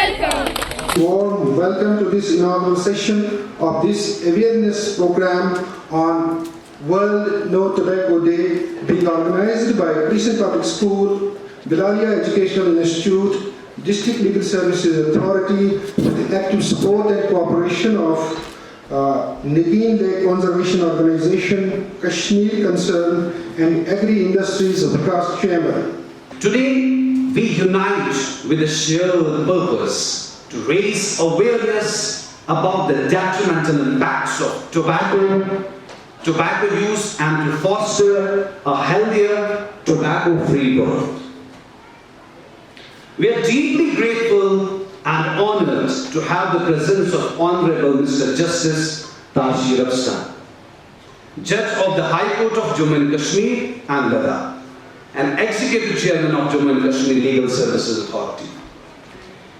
Warm welcome to this inaugural session of this awareness program on World No Tobacco Day, being organized by Crescent Public School, Bilalia Educational Institute, District Legal Services Authority, with the active support and cooperation of Nagin Lake Conservation Organization, Kashmir Concern, and Agri Industries of the Caste Chamber. Today, we unite with a shared purpose to raise awareness about the detrimental impacts of tobacco use, and to foster a healthier, tobacco-free world. We are deeply grateful and honored to have the presence of Honorable Mr. Justice Tajir Afshan, Judge of the High Court of Jammu and Kashmir and Ladakh, and Executive Chairman of Jammu and Kashmir Legal Services Authority.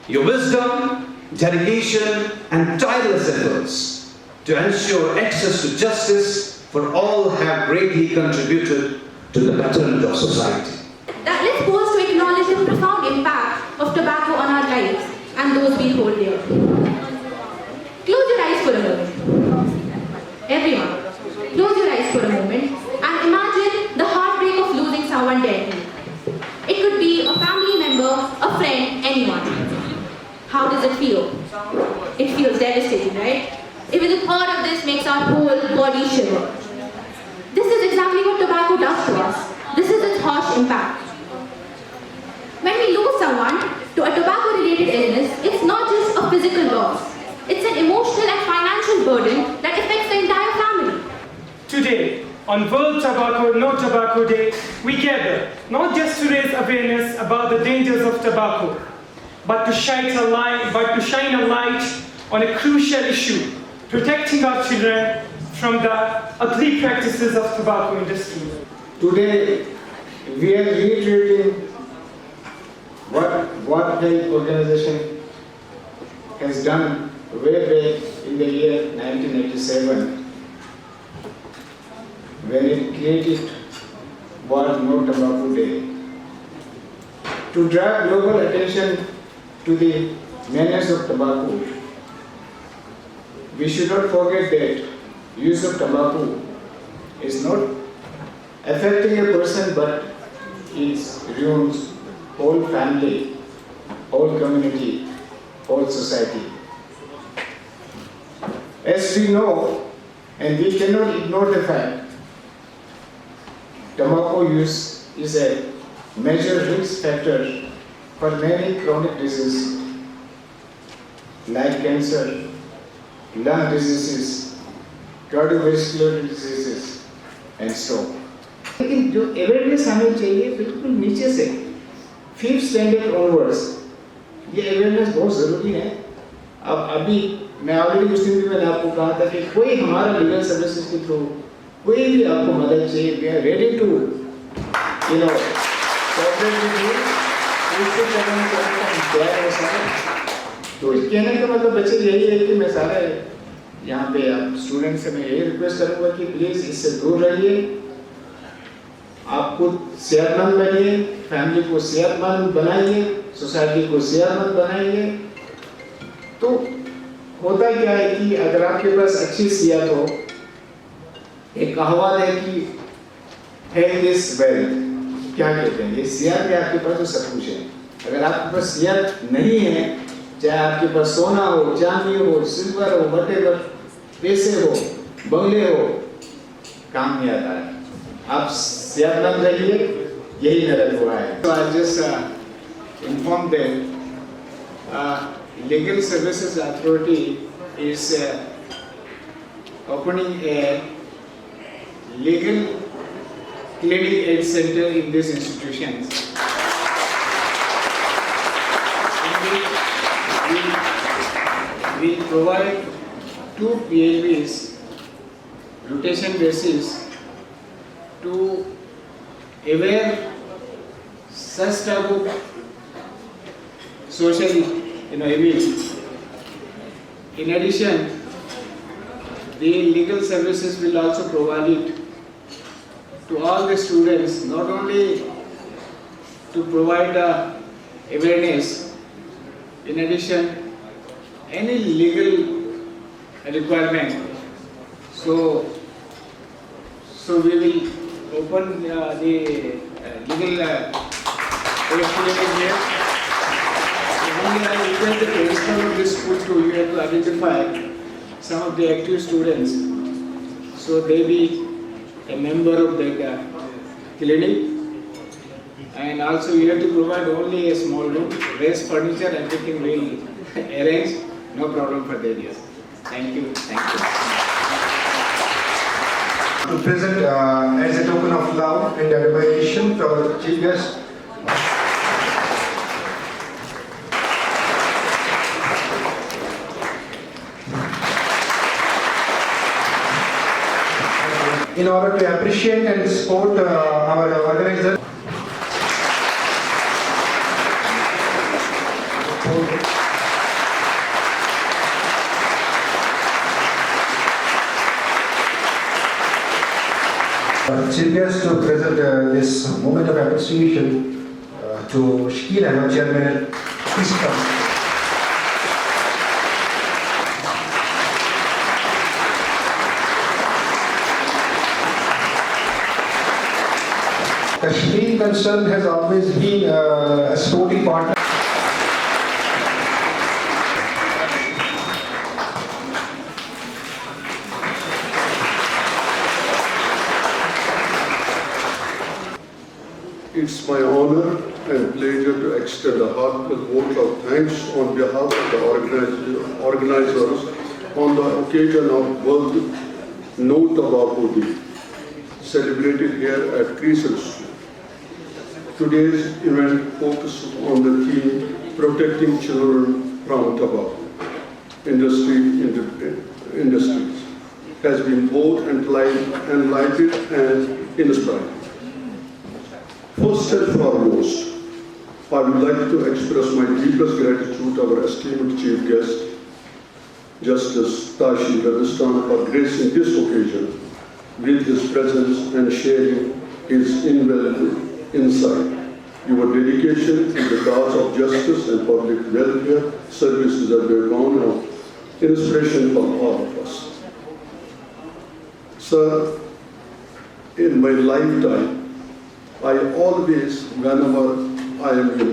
Your wisdom, dedication, and tireless efforts to ensure access to justice for all have greatly contributed to the betterment of society. That let's pause to acknowledge the profound impact of tobacco on our lives and those we hold dear. Close your eyes for a moment. Everyone, close your eyes for a moment and imagine the heartbreak of losing someone deadly. It could be a family member, a friend, anyone. How does it feel? It feels devastating, right? Even the thought of this makes our whole body shiver. This is exactly what tobacco does to us. This is its harsh impact. When we lose someone to a tobacco-related illness, it's not just a physical loss. It's an emotional and financial burden that affects the entire family. Today, on World No Tobacco Day, we gather not just to raise awareness about the dangers of tobacco, but to shine a light on a crucial issue, protecting our children from the ugly practices of tobacco industry. Today, we are reiterating what World Health Organization has done way back in the year 1987, when it created World No Tobacco Day, to draw global attention to the menace of tobacco. We should not forget that use of tobacco is not affecting a person, but it ruins whole family, whole community, whole society. As we know, and we cannot ignore the fact, tobacco use is a major risk factor for many chronic diseases like cancer, lung diseases, cardiovascular diseases, and stroke. लेकिन जो awareness हमें चाहिए बिल्कुल नीचे से 5th standard onwards, ये awareness बहुत ज़रूरी है. अब अभी मैं ऑलरेडी उस दिन भी मैंने आपको कहा था कि कोई हमारा लीगल सर्विसेज के थ्रू कोई भी आपको मदद चाहिए, we are ready to cooperate with you. इससे करने का तो कहने का मतलब बच्चे यही है कि मैं सारे यहाँ पे आप स्टूडेंट से मैं यही रिक्वेस्ट करूँगा कि प्लीज़ इससे दूर रहिए. आप खुद सेहतमंद बनिए, फैमिली को सेहतमंद बनाइए, सोसाइटी को सेहतमंद बनाइए. तो होता क्या है कि अगर आपके पास अच्छी सेहत हो, एक कहावत है कि हेल्थ इज वेल्थ. क्या कहते हैं, ये सेहत है आपके पास तो सब कुछ है. अगर आपके पास सेहत नहीं है, चाहे आपके पास सोना हो, चांदी हो, सिल्वर हो, वटेवर, पैसे हो, बंगले हो, काम नहीं आता है. आप सेहतमंद रहिए, यही मेरा दुआ है. So I just inform them Legal Services Authority is opening a legal clinic aid center in these institutions. We provide 2 PLBs rotation basis to aware such type of social events. In addition, the legal services will also provide it to all the students, not only to provide awareness In addition, any legal requirement, so we will open the legal opportunity here. Only I request the principal of this school to identify some of the active students, so they be a member of the clinic. And also you have to provide only a small room, raise furniture, everything will arrange, no problem for the areas. Thank you, thank you. To present as a token of love and admiration to our chief guest, in order to appreciate and support our organizer. Chief guest to present this moment of appreciation to Shakil Ahmed, Chairman. Please come. Kashmir concern has always been a supporting partner. It's my honor and pleasure to extend a heartfelt vote of thanks on behalf of the organizers on the occasion of World No Tobacco Day, celebrated here at Crescent School. Today's event focuses on the theme Protecting Children from Tobacco industries has been both enlightening and inspiring. First and foremost, I would like to express my deepest gratitude to our esteemed chief guest, Justice Tashi Ravistan, for gracing this occasion with his presence and sharing his invaluable insight. Your dedication to the cause of justice and public welfare services are a ground of inspiration for all of us. Sir, in my lifetime, I always, whenever I am in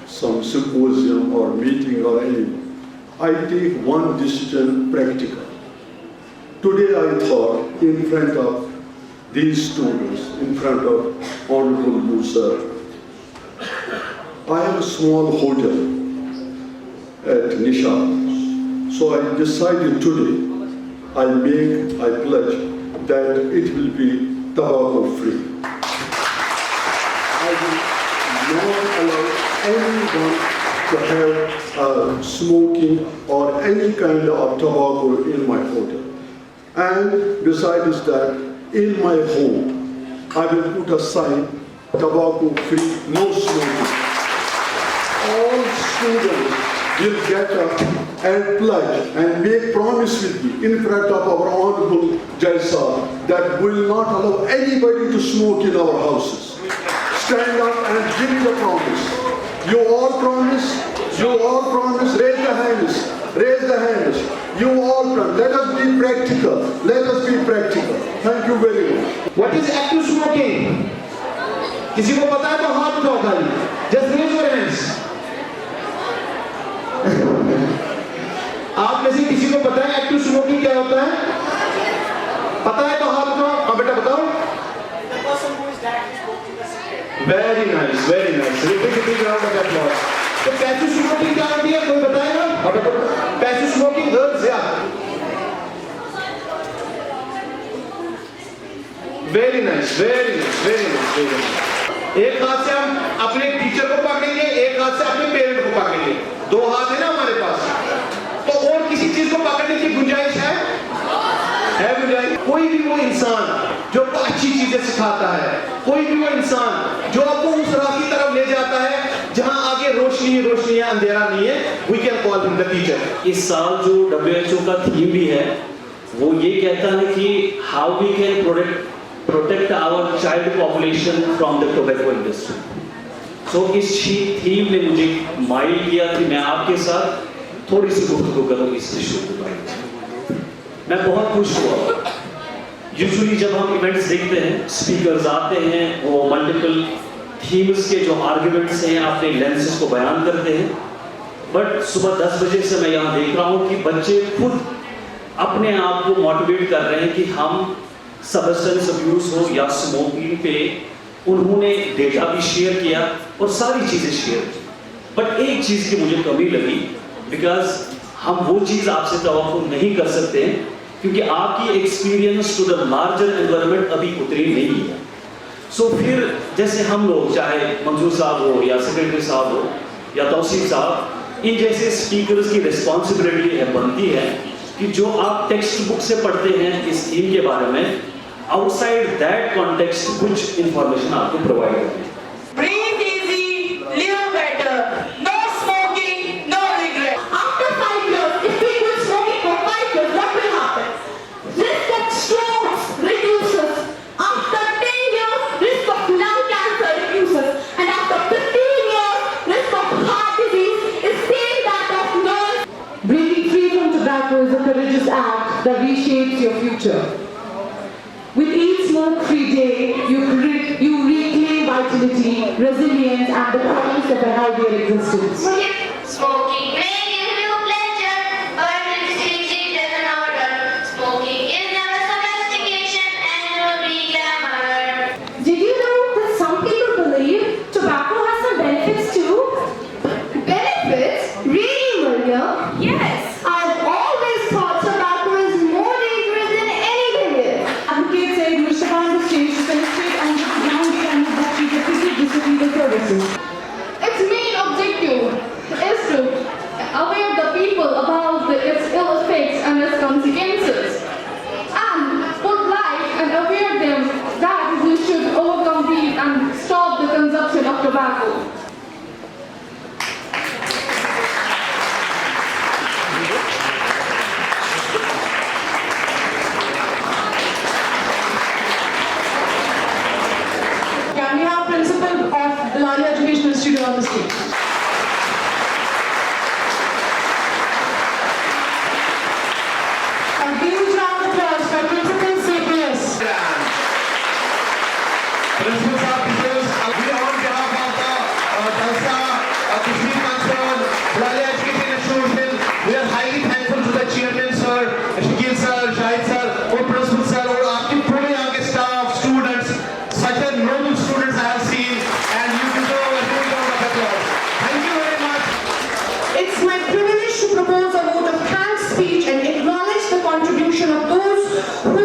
some symposium or meeting or anything, I take one decision practical. Today I thought in front of these students, in front of Honorable you, sir, I have a small hotel at Nishad. So I decided today, I pledge that it will be tobacco free. I will not allow anyone to have smoking or any kind of tobacco in my hotel. And besides that, in my home, I will put a sign, tobacco free, no smoking. All students will get up and pledge and make promise with me in front of our Honorable Jai Sahib that we will not allow anybody to smoke in our houses. Stand up and give me the promise. You all promise, raise the hands, You all promise, let us be practical, Thank you very much. What is active smoking? किसी को पता है तो हाथ उठाओ खाली. Just raise your hands. आप में से किसी को पता है एक्टिव स्मोकिंग क्या होता है? पता है तो हाथ उठाओ. हाँ बेटा बताओ. Very nice. Repeat round of applause. तो पैसिव स्मोकिंग क्या होती है? कोई बताएगा? पैसिव स्मोकिंग herbs या? Very nice. एक हाथ से हम अपने टीचर को पकड़ेंगे, एक हाथ से अपने पेरेंट को पकड़ेंगे. दो हाथ है ना हमारे पास. तो और किसी चीज को पकड़ने की गुंजाइश है गुंजाइश. कोई भी वो इंसान जो आपको अच्छी चीजें सिखाता है, कोई भी वो इंसान जो आपको उस राह की तरफ ले जाता है जहां आगे रोशनी है, अंधेरा नहीं है, we can call him the teacher. इस साल जो WHO का थीम भी है वो ये कहता है कि how we can protect our child population from the tobacco industry. सो इस थीम ने मुझे माइल किया कि मैं आपके साथ थोड़ी सी गुफ्तगू करूँ इस इशू के बारे में। मैं बहुत खुश हुआ। यूजुअली जब हम इवेंट्स देखते हैं, स्पीकर्स आते हैं, वो मल्टीपल थीम्स के जो आर्ग्यूमेंट्स हैं अपने लेंसेज को बयान करते हैं, बट सुबह 10 बजे से मैं यहाँ देख रहा हूँ कि बच्चे खुद अपने आप को मोटिवेट कर रहे हैं कि हम सब्सटेंस अब्यूज हो या स्मोकिंग पे उन्होंने डेटा भी शेयर किया और सारी चीज़ें शेयर की। बट एक चीज़ की मुझे कमी लगी, बिकॉज हम वो चीज़ आपसे तवक्को नहीं कर सकते हैं क्योंकि आपकी experience to the larger environment अभी उतनी नहीं है। सो फिर जैसे हम लोग, चाहे मंजूर साहब हो या सेक्रेटरी साहब हो या तौसीफ साहब, इन जैसे स्पीकर्स की रिस्पॉन्सिबिलिटी है, बनती है कि जो आप टेक्स्ट बुक से पढ़ते हैं इस थीम के बारे में, आउटसाइड दैट कॉन्टेक्स्ट कुछ इंफॉर्मेशन आपको प्रोवाइड करें। Breathe easy, live better. No smoking, no regret. After 5 years, if we quit smoking for 5 years, what will happen? Risk of strokes reduces. After 10 years, risk of lung cancer reduces. And after 15 years, risk of heart disease is same that of none. Breathing free from tobacco is a courageous act that reshapes your future. With each smoke-free day, you reclaim vitality, resilience, and the promise of a healthier existence. Smoking may give you pleasure, but it is treated as an order. Smoking is never sophistication and will be glamour. Did you know that some people believe tobacco has some benefits too? Benefits? Really, Maria? Yes. I've always thought tobacco is more dangerous than anything else. Advocate said Mustafa on the stage to penetrate on the ground and that she deficit disciplinary services. Its main objective is to aware the people about its ill effects and its consequences, and put light and aware them that we should overcome these and stop the consumption of tobacco. Can we have principal of Bilalia Educational Institute on the stage? A huge round of applause for Principal CPS. Principal Sir, teachers, we on behalf of the Jalsa, Kashmir Concern, Bilalia Education Institution, we are highly thankful to the chairman sir, Shakil sir, Shahid sir, और principal sir और आपके पूरे यहाँ के staff, students, such a noble students I have seen, and you deserve a huge round of applause. Thank you very much. It's my privilege to propose a vote of thanks speech and acknowledge the contribution of those who